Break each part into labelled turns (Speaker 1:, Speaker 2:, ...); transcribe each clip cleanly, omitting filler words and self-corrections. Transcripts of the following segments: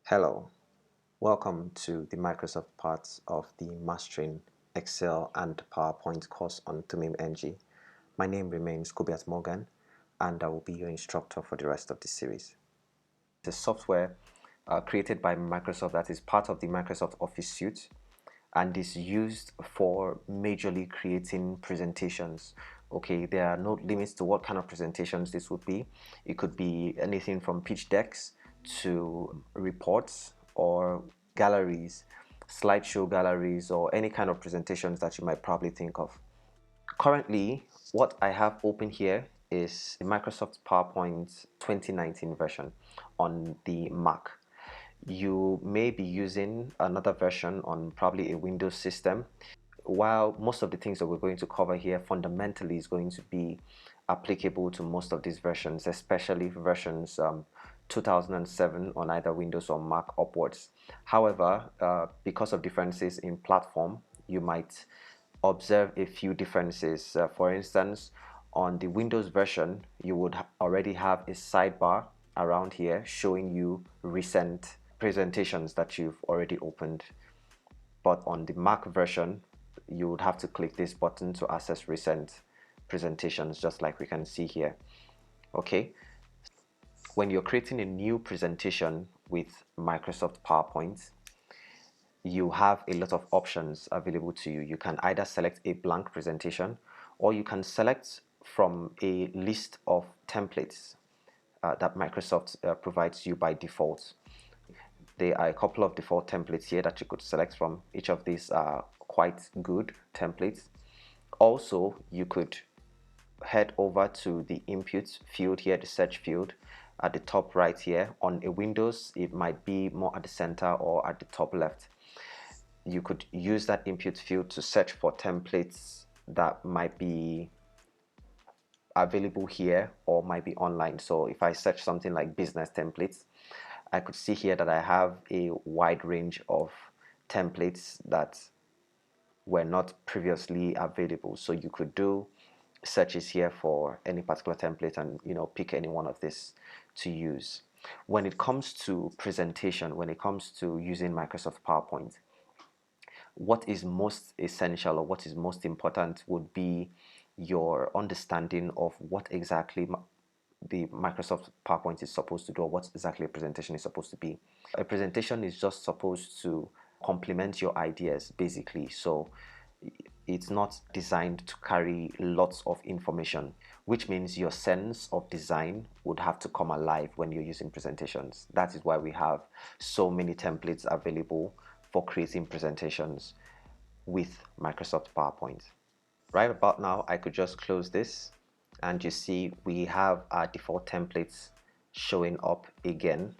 Speaker 1: Hello, welcome to the Microsoft part of the Mastering Excel and PowerPoint course on Thummim NG. My name remains Kubiat Morgan, and I will be your instructor for the rest of the series. It's a software created by Microsoft that is part of the Microsoft Office suite and is used for majorly creating presentations. Okay, there are no limits to what kind of presentations this would be. It could be anything from pitch decks to reports or galleries, slideshow galleries, or any kind of presentations that you might probably think of. Currently, what I have open here is the Microsoft PowerPoint 2019 version on the Mac. You may be using another version on probably a Windows system. While most of the things that we're going to cover here fundamentally is going to be applicable to most of these versions, especially versions 2007 on either Windows or Mac upwards. However, because of differences in platform, you might observe a few differences. For instance, on the Windows version, you would already have a sidebar around here showing you recent presentations that you've already opened. But on the Mac version, you would have to click this button to access recent presentations, just like we can see here. Okay, when you're creating a new presentation with Microsoft PowerPoint, you have a lot of options available to you. You can either select a blank presentation or you can select from a list of templates that Microsoft provides you by default. There are a couple of default templates here that you could select from. Each of these are quite good templates. Also, you could head over to the input field here, the search field at the top right here. On a Windows, it might be more at the center or at the top left. You could use that input field to search for templates that might be available here or might be online. So if I search something like business templates, I could see here that I have a wide range of templates that were not previously available. So you could do searches here for any particular template and pick any one of this to use. When it comes to presentation, when it comes to using Microsoft PowerPoint, what is most essential or what is most important would be your understanding of what exactly the Microsoft PowerPoint is supposed to do, or what exactly a presentation is supposed to be. A presentation is just supposed to complement your ideas, basically. So it's not designed to carry lots of information, which means your sense of design would have to come alive when you're using presentations. That is why we have so many templates available for creating presentations with Microsoft PowerPoint. Right about now, I could just close this and you see we have our default templates showing up again.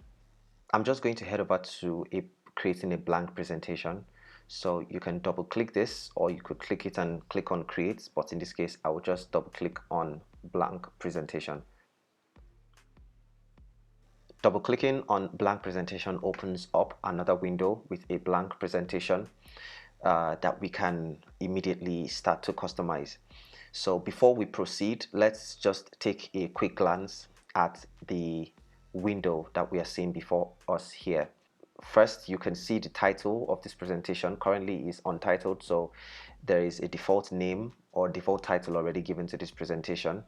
Speaker 1: I'm just going to head over to creating a blank presentation. So you can double click this or you could click it and click on create, but in this case I will just double click on blank presentation. Double clicking on blank presentation opens up another window with a blank presentation that we can immediately start to customize. So before we proceed, let's just take a quick glance at the window that we are seeing before us here. First, you can see the title of this presentation currently is untitled, so there is a default name or default title already given to this presentation.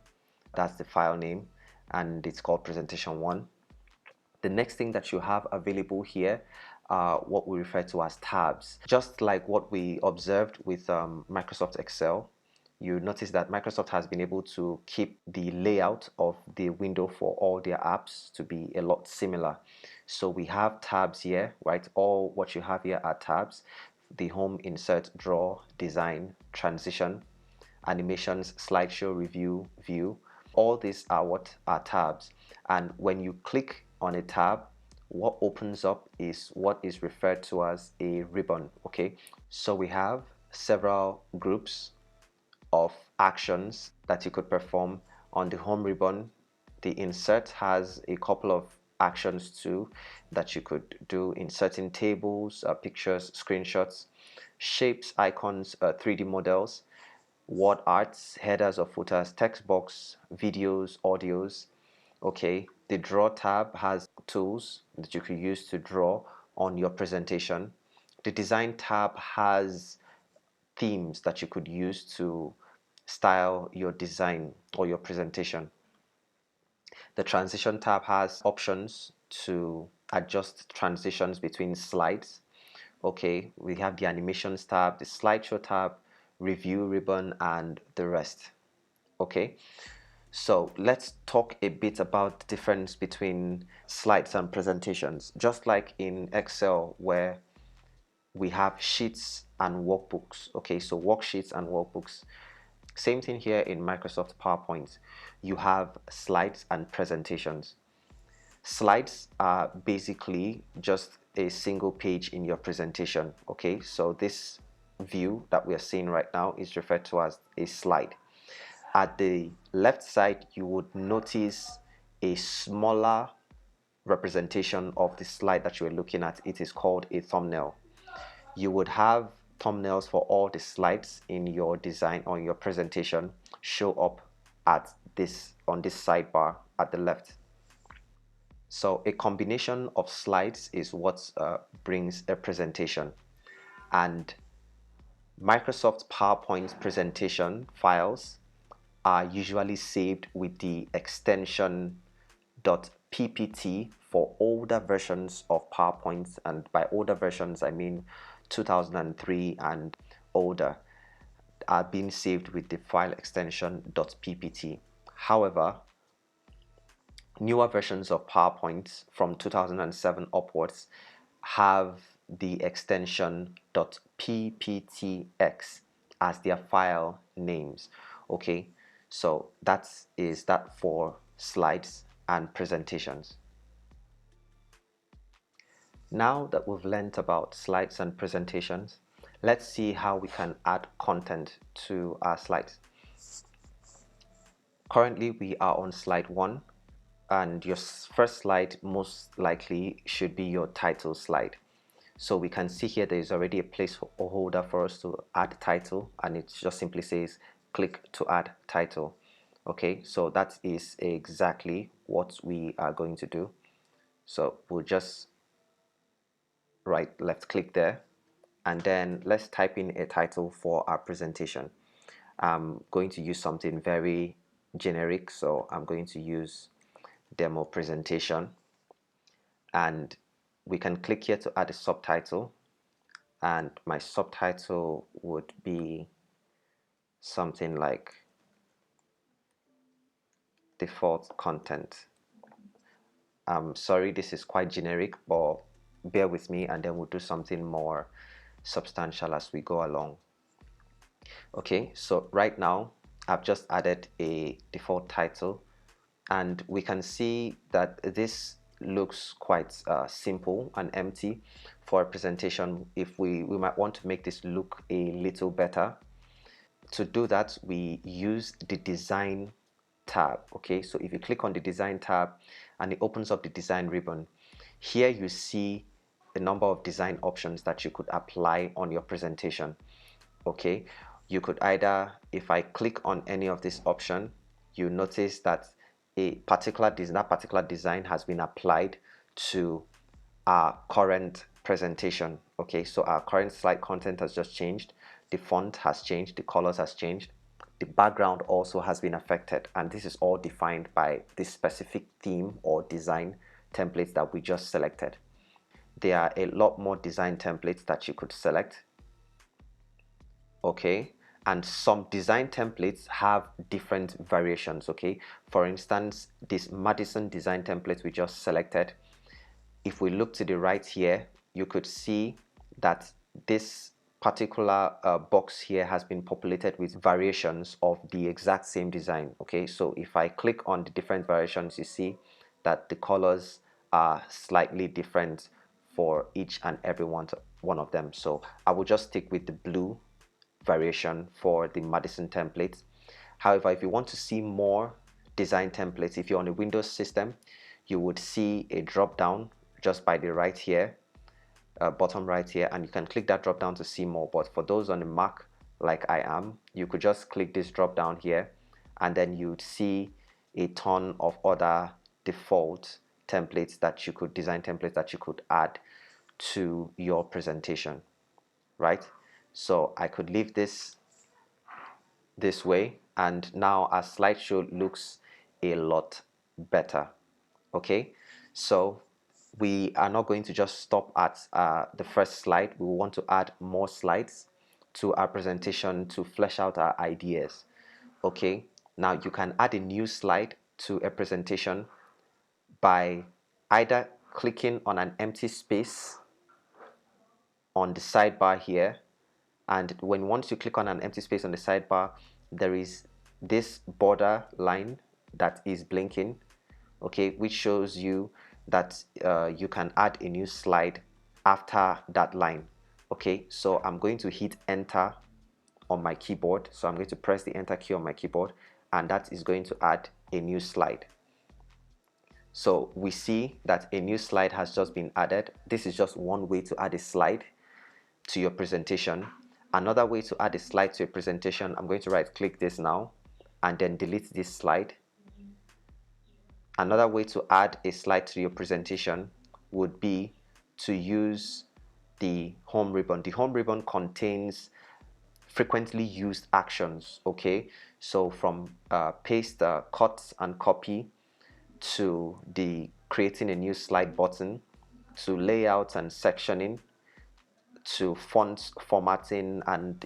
Speaker 1: That's the file name and it's called presentation 1. The next thing that you have available here are what we refer to as tabs. Just like what we observed with Microsoft Excel, you notice that Microsoft has been able to keep the layout of the window for all their apps to be a lot similar. So we have tabs here, right? All what you have here are tabs: the home, insert, draw, design, transition, animations, slideshow, review, view. All these are what are tabs. And when you click on a tab, what opens up is what is referred to as a ribbon. Okay, so we have several groups of actions that you could perform on the home ribbon. The insert has a couple of actions too that you could do: inserting tables, pictures, screenshots, shapes, icons, 3D models, word arts, headers or footers, text box, videos, audios. Okay, the draw tab has tools that you could use to draw on your presentation. The design tab has themes that you could use to style your design or your presentation. The transition tab has options to adjust transitions between slides. Okay, we have the animations tab, the slideshow tab, review ribbon, and the rest. Okay, so let's talk a bit about the difference between slides and presentations. Just like in Excel, where we have sheets and workbooks. Okay, so worksheets and workbooks. Same thing here in Microsoft PowerPoint. You have slides and presentations. Slides are basically just a single page in your presentation. Okay, so this view that we are seeing right now is referred to as a slide. At the left side, you would notice a smaller representation of the slide that you are looking at. It is called a thumbnail. You would have thumbnails for all the slides in your design or in your presentation show up at this on this sidebar at the left. So a combination of slides is what brings a presentation, and Microsoft PowerPoint presentation files are usually saved with the extension .ppt for older versions of PowerPoint, and by older versions I mean 2003 and older, are being saved with the file extension .ppt. However, newer versions of PowerPoint from 2007 upwards have the extension .pptx as their file names. Okay, so that is that for slides and presentations. Now that we've learned about slides and presentations, let's see how we can add content to our slides. Currently we are on slide 1, and your first slide most likely should be your title slide. So we can see here there is already a placeholder for us to add title, and it just simply says click to add title. Okay, so that is exactly what we are going to do. So we'll just left click there, and then let's type in a title for our presentation. I'm going to use something very generic, so I'm going to use demo presentation, and we can click here to add a subtitle, and my subtitle would be something like default content. I'm sorry, this is quite generic, but bear with me, and then we'll do something more substantial as we go along. Okay, so right now I've just added a default title, and we can see that this looks quite simple and empty for a presentation. If we might want to make this look a little better. To do that, we use the design tab. Okay, so if you click on the design tab and it opens up the design ribbon, here you see a number of design options that you could apply on your presentation. Okay, you could either, if I click on any of this option, you notice that a particular design has been applied to our current presentation. Okay, so our current slide content has just changed, the font has changed, the colors has changed, the background also has been affected, and this is all defined by this specific theme or design templates that we just selected. There are a lot more design templates that you could select. Okay, and some design templates have different variations. Okay, for instance, this Madison design template we just selected, if we look to the right here, you could see that this particular box here has been populated with variations of the exact same design. Okay, so if I click on the different variations, you see that the colors are slightly different for each and every one of them. So I will just stick with the blue variation for the Madison template. However, if you want to see more design templates, if you're on a Windows system, you would see a drop down just by the right here, bottom right here, and you can click that drop down to see more. But for those on a Mac like I am, you could just click this drop down here, and then you'd see a ton of other default templates that you could add to your presentation, right? So I could leave this way, and now our slideshow looks a lot better. Okay, so we are not going to just stop at the first slide. We want to add more slides to our presentation to flesh out our ideas. Okay, now you can add a new slide to a presentation by either clicking on an empty space on the sidebar here, and once you click on an empty space on the sidebar, there is this border line that is blinking, okay, which shows you that you can add a new slide after that line. Okay, so I'm going to hit enter on my keyboard. So I'm going to press the enter key on my keyboard, and that is going to add a new slide. So we see that a new slide has just been added. This is just one way to add a slide to your presentation. Another way to add a slide to a presentation, I'm going to right click this now and then delete this slide. Another way to add a slide to your presentation would be to use the home ribbon. The home ribbon contains frequently used actions, okay? So from paste, cut and copy, to the creating a new slide button, to layout and sectioning, to font formatting and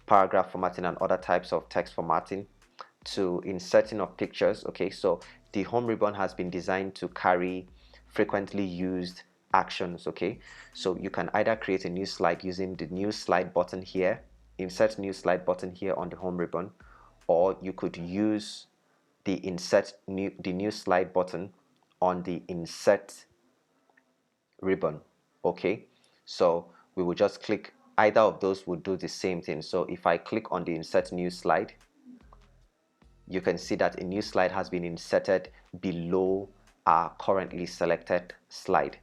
Speaker 1: paragraph formatting and other types of text formatting, to inserting of pictures. Okay, so the home ribbon has been designed to carry frequently used actions. Okay, so you can either create a new slide using the new slide button here, insert new slide button here on the home ribbon, or you could use the new slide button on the insert ribbon. Okay, so we will just click, either of those will do the same thing. So if I click on the insert new slide, you can see that a new slide has been inserted below our currently selected slide.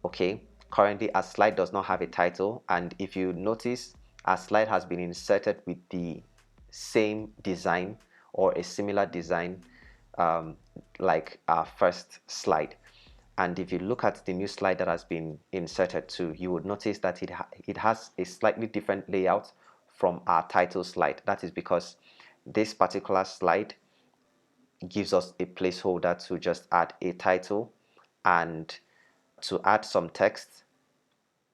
Speaker 1: Okay, currently our slide does not have a title, and if you notice, our slide has been inserted with the same design or a similar design like our first slide. And if you look at the new slide that has been inserted too, you would notice that it has a slightly different layout from our title slide. That is because this particular slide gives us a placeholder to just add a title and to add some text.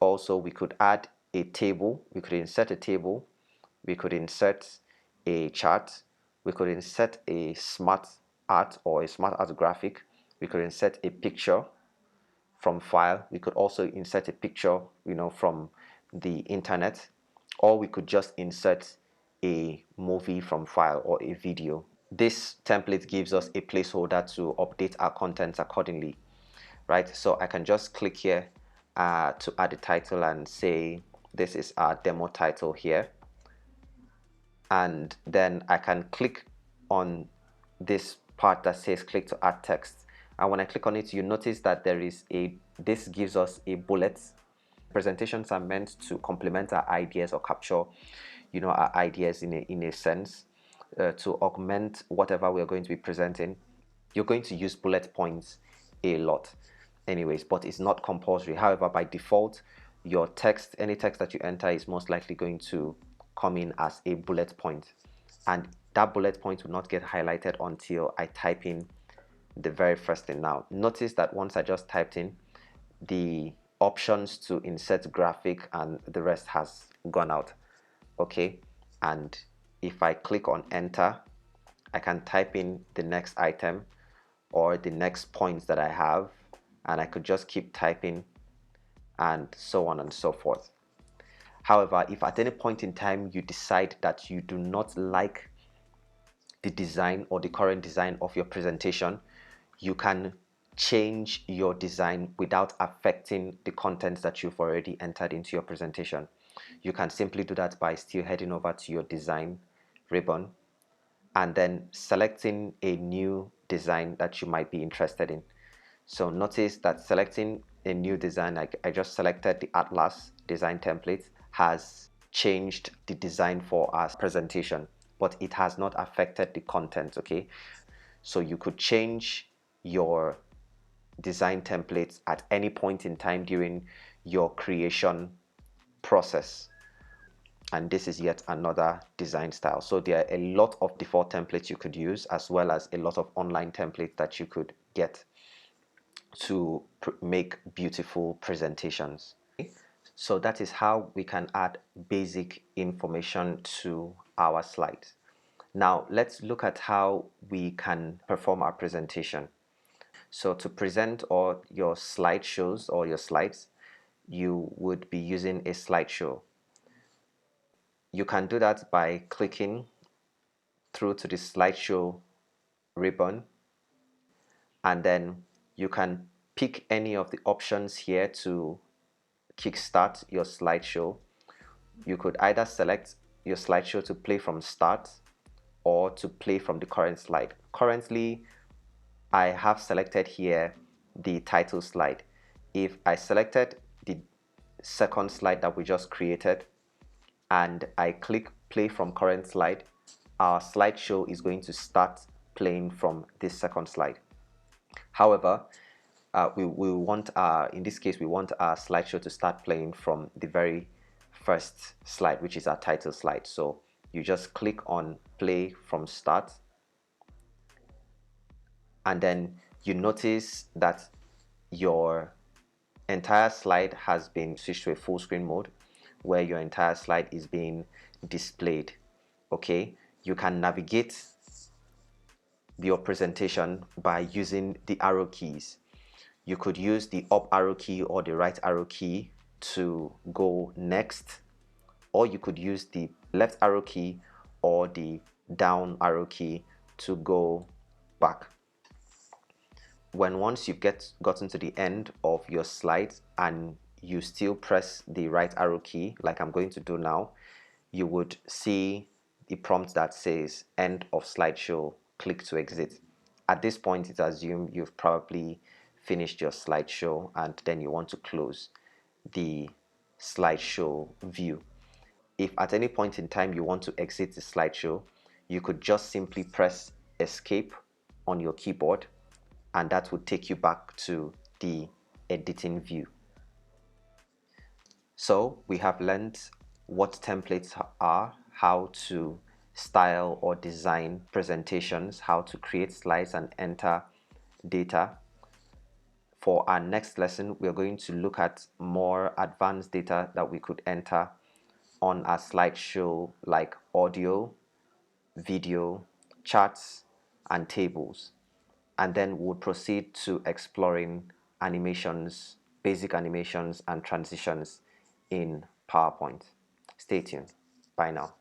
Speaker 1: Also, we could add a table, we could insert a table, we could insert a chart, we could insert a smart art or a smart art graphic, we could insert a picture from file, we could also insert a picture from the internet, or we could just insert a movie from file or a video. This template gives us a placeholder to update our contents accordingly, right? So I can just click here to add a title and say this is our demo title here, and then I can click on this part that says click to add text, and when I click on it, you notice that this gives us a bullet. Presentations are meant to complement our ideas or capture our ideas in a sense, to augment whatever we're going to be presenting. You're going to use bullet points a lot anyways, but it's not compulsory. However, by default, your text, any text that you enter, is most likely going to come in as a bullet point, and that bullet point will not get highlighted until I type in the very first thing. Now notice that once I just typed in, the options to insert graphic and the rest has gone out. Okay, and if I click on enter, I can type in the next item or the next points that I have, and I could just keep typing and so on and so forth. However, if at any point in time you decide that you do not like the design or the current design of your presentation, you can change your design without affecting the content that you've already entered into your presentation. You can simply do that by still heading over to your design ribbon and then selecting a new design that you might be interested in. So notice that selecting a new design, I just selected the Atlas design template, has changed the design for our presentation, but it has not affected the content. Okay, so you could change your design templates at any point in time during your creation process. And this is yet another design style. So there are a lot of default templates you could use, as well as a lot of online templates that you could get to make beautiful presentations. So that is how we can add basic information to our slides. Now let's look at how we can perform our presentation. So to present all your slideshows or your slides, you would be using a slideshow. You can do that by clicking through to the slideshow ribbon, and then you can pick any of the options here to kickstart your slideshow. You could either select your slideshow to play from start or to play from the current slide. Currently, I have selected here the title slide. If I selected the second slide that we just created and I click play from current slide, our slideshow is going to start playing from this second slide. However, we want in this case, we want our slideshow to start playing from the very first slide, which is our title slide. So you just click on play from start, and then you notice that your entire slide has been switched to a full screen mode, where your entire slide is being displayed. Okay, you can navigate your presentation by using the arrow keys. You could use the up arrow key or the right arrow key to go next, or you could use the left arrow key or the down arrow key to go back. Once you've gotten to the end of your slide and you still press the right arrow key, like I'm going to do now, you would see the prompt that says end of slideshow, click to exit. At this point, it's assumed you've probably finished your slideshow and then you want to close the slideshow view. If at any point in time you want to exit the slideshow, you could just simply press escape on your keyboard, and that would take you back to the editing view. So we have learned what templates are, how to style or design presentations, how to create slides and enter data. For our next lesson, we are going to look at more advanced data that we could enter on our slideshow, like audio, video, charts, and tables. And then we'll proceed to exploring animations, basic animations, and transitions in PowerPoint. Stay tuned. Bye now.